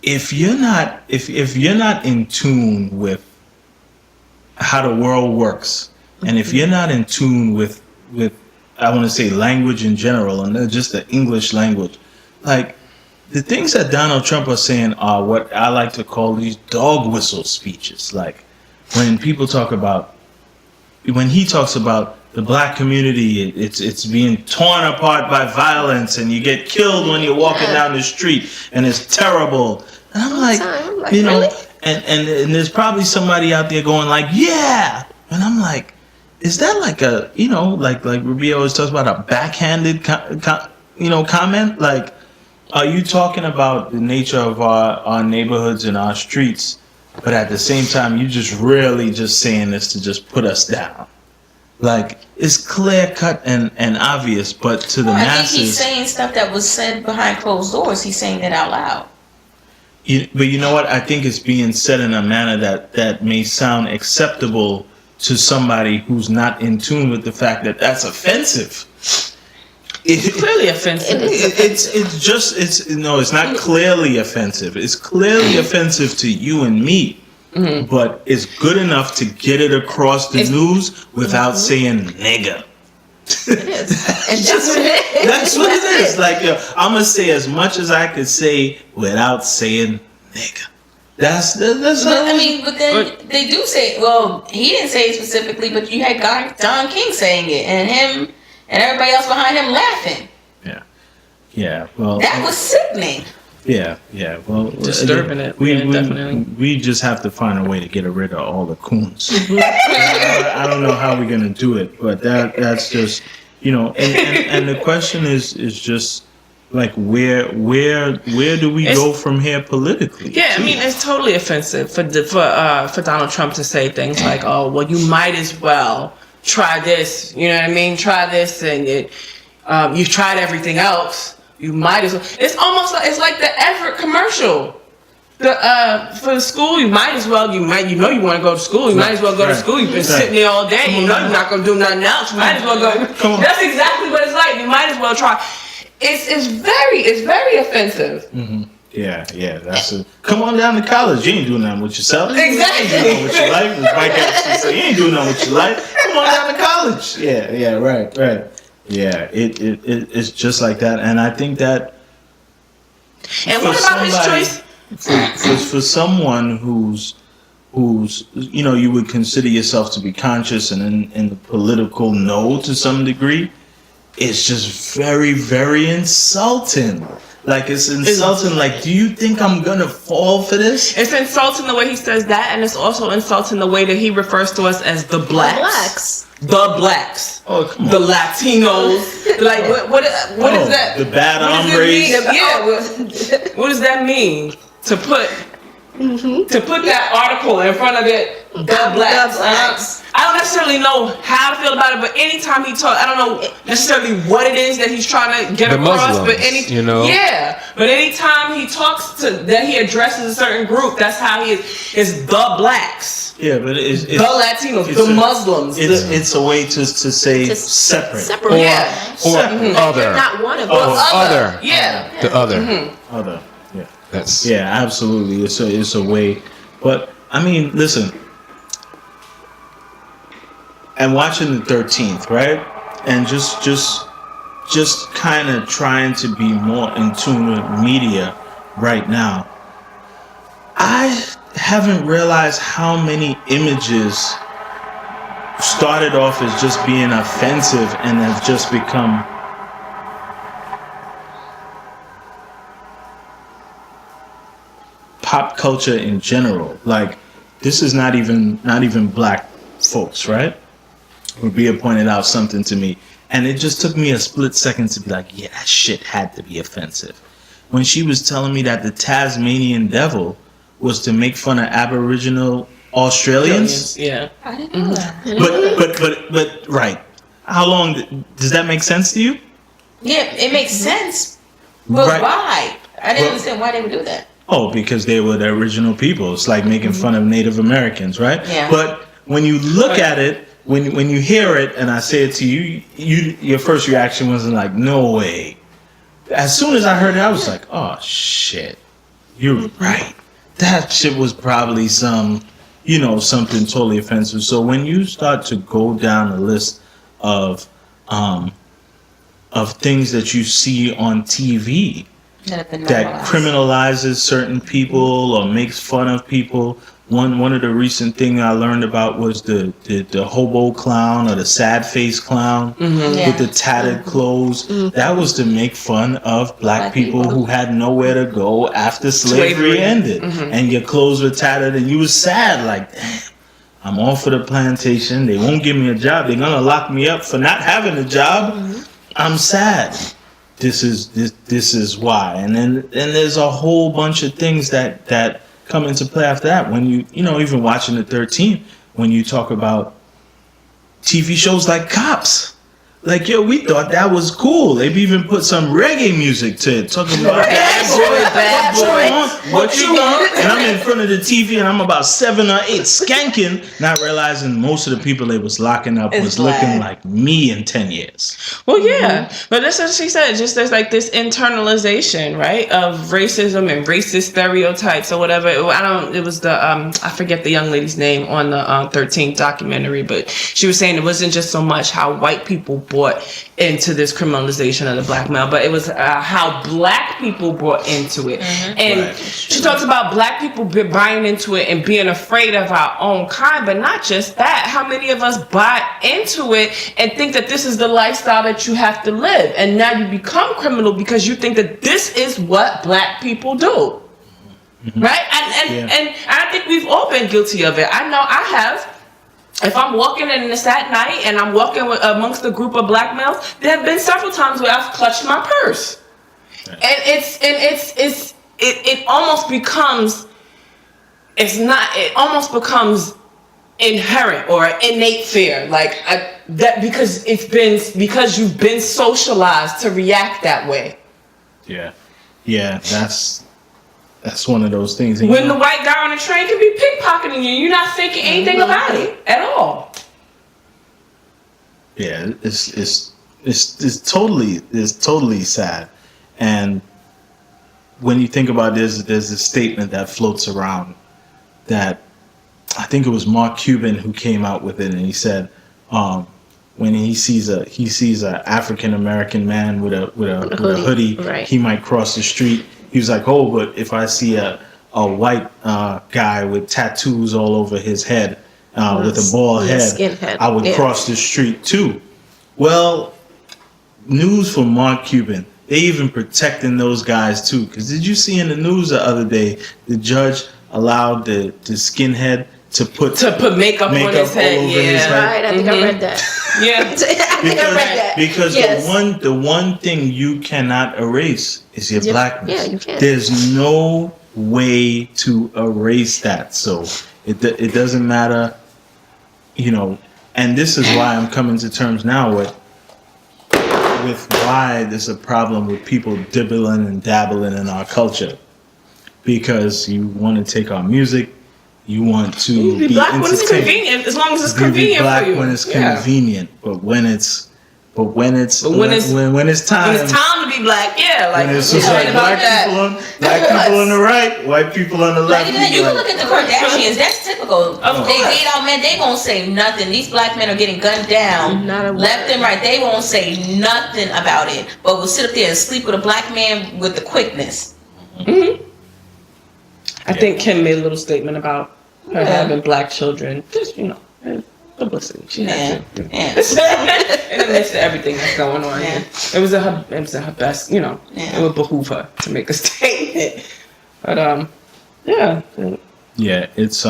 if you're not in tune with how the world works, and if you're not in tune with I want to say language in general, and just the English language, like the things that Donald Trump are saying are what I like to call these dog whistle speeches. Like when he talks about the black community, it's being torn apart by violence, and you get killed when you're walking down the street, and it's terrible. And I'm like, you know, really? and there's probably somebody out there going like, yeah, and I'm like, is that like a, you know, like Ruby always talks about a backhanded comment? Like, are you talking about the nature of our neighborhoods and our streets, but at the same time you just really just saying this to just put us down? Like, it's clear cut and obvious, but to the masses, I think he's saying stuff that was said behind closed doors. He's saying it out loud. But you know what? I think it's being said in a manner that may sound acceptable to somebody who's not in tune with the fact that that's offensive. It's clearly offensive. It's not clearly offensive. It's clearly offensive to you and me. Mm-hmm. But it's good enough to get it across the news without saying nigga. It is. That's what it is. Like, I'm gonna say as much as I could say without saying nigga. That's but then they do say. Well, he didn't say it specifically, but you had Don King saying it, and him and everybody else behind him laughing. Yeah. Well, that was sickening. Yeah. Well, disturbing definitely. We just have to find a way to get rid of all the coons. I don't know how we're gonna do it, but that's just, you know. And the question is just like where do we go from here politically? Yeah, I mean, it's totally offensive for Donald Trump to say things like, "Oh, well, you might as well try this." You know what I mean? Try this, and you've tried everything else. You might as well. It's almost like the Everett commercial. For the school, you might as well. You want to go to school. You might as well go to school. You've been sitting there all day. You know you're not going to do nothing else. You might as well go. That's exactly what it's like. You might as well try. It's very offensive. Mm-hmm. Yeah. That's it. Come on down to college. You ain't doing nothing with yourself. Exactly. You ain't doing nothing with your life. This white guy say you ain't doing nothing with your life. Come on down to college. Yeah. Right. Yeah, it's just like that, and I think that. And what about his choice? For someone who's you know, you would consider yourself to be conscious and in the political know to some degree, it's just very, very insulting. Like, it's insulting. Like, do you think I'm gonna fall for this? It's insulting the way he says that, and it's also insulting the way that he refers to us as the blacks. The blacks. Oh, come on. The Latinos. Like, what is that? The bad hombres. What does that mean? To put that article in front of it, the blacks. I don't necessarily know how to feel about it, but anytime he talks, I don't know necessarily what it is that he's trying to get across. Muslims, but anytime he talks that he addresses a certain group, that's how he is the blacks. Yeah, but it's the Latinos, the Muslims. It's a way to say separate. Or other. Not one of us. Other. The other. Mm-hmm. Other. Yeah. Yeah, absolutely. It's a way. But I mean, listen. And watching the 13th, right? And just kind of trying to be more in tune with media right now. I haven't realized how many images started off as just being offensive and have just become pop culture in general. Like, this is not even black folks, right? Rubia pointed out something to me, and it just took me a split second to be like, yeah, that shit had to be offensive. When she was telling me that the Tasmanian devil was to make fun of Aboriginal Australians. Yeah. I didn't know that. But right. How long does that make sense to you? Yeah, it makes sense. But right. Why? I didn't understand why they would do that. Oh, because they were the original people. It's like making fun of Native Americans, right? Yeah. But when you look at it, when you hear it, and I say it to you, your first reaction was like, no way. As soon as I heard it, I was like, oh shit. You're right. That shit was probably something totally offensive. So when you start to go down the list of things that you see on TV that criminalizes certain people or makes fun of people. One of the recent things I learned about was the hobo clown or the sad face clown with the tattered clothes. That was to make fun of black people who had nowhere to go after slavery ended. And your clothes were tattered and you was sad, like, damn, I'm off of the plantation. They won't give me a job. They're gonna lock me up for not having a job. I'm sad. This is why. And then there's a whole bunch of things that come into play after that. When you even watching the 13th, when you talk about TV shows like Cops, like, yo, we thought that was cool. They've even put some reggae music to it, talking about bad boy, what you want? And I'm in front of the TV and I'm about 7 or 8 skanking, not realizing most of the people they was locking up was looking like me in 10 years. Well, yeah, but that's what she said. Just there's like this internalization, right, of racism and racist stereotypes or whatever. It was the I forget the young lady's name on the 13th documentary, but she was saying it wasn't just so much how white people brought into this criminalization of the black male, but it was how black people brought into it. And she talks about black people buying into it and being afraid of our own kind, but not just that. How many of us buy into it and think that this is the lifestyle that you have to live, and now you become criminal because you think that this is what black people do, right? And I think we've all been guilty of it. I know I have. If I'm walking in this at night and I'm walking amongst a group of black males, there have been several times where I've clutched my purse, and it almost becomes inherent or innate fear, because you've been socialized to react that way. Yeah, that's one of those things. And when the white guy on the train could be pickpocketing you, you're not thinking anything about it at all. Yeah, it's totally sad. And when you think about this, there's a statement that floats around that I think it was Mark Cuban who came out with it, and he said, when he sees a African American man with a hoodie, he might cross the street. He was like, oh, but if I see a white guy with tattoos all over his head, with a bald head, I would cross the street too. Well, news from Mark Cuban. They even protecting those guys too. Because did you see in the news the other day, the judge allowed the skinhead to put makeup on his head? His head. Right, I think I read that. Yeah. I think I read that. Because the one thing you cannot erase is your blackness. Yeah, you can't. There's no way to erase that. So it doesn't matter, and this is why I'm coming to terms now with why there's a problem with people dibbling and dabbling in our culture. Because you want to take our music, you want to be black when it's convenient, as long as it's convenient be black for you. When it's convenient, but when it's time when it's time to be black, when it's just like black people on the right, white people on the left. You can look at the Kardashians. That's typical. They date out men. They won't say nothing. These black men are getting gunned down left and right. They won't say nothing about it, but will sit up there and sleep with a black man with the quickness. I think Kim made a little statement about her having black children. Just, publicity. She had to. In the midst of everything that's going on. Yeah. It was her best, it would behoove her to make a statement. But, Yeah, it's,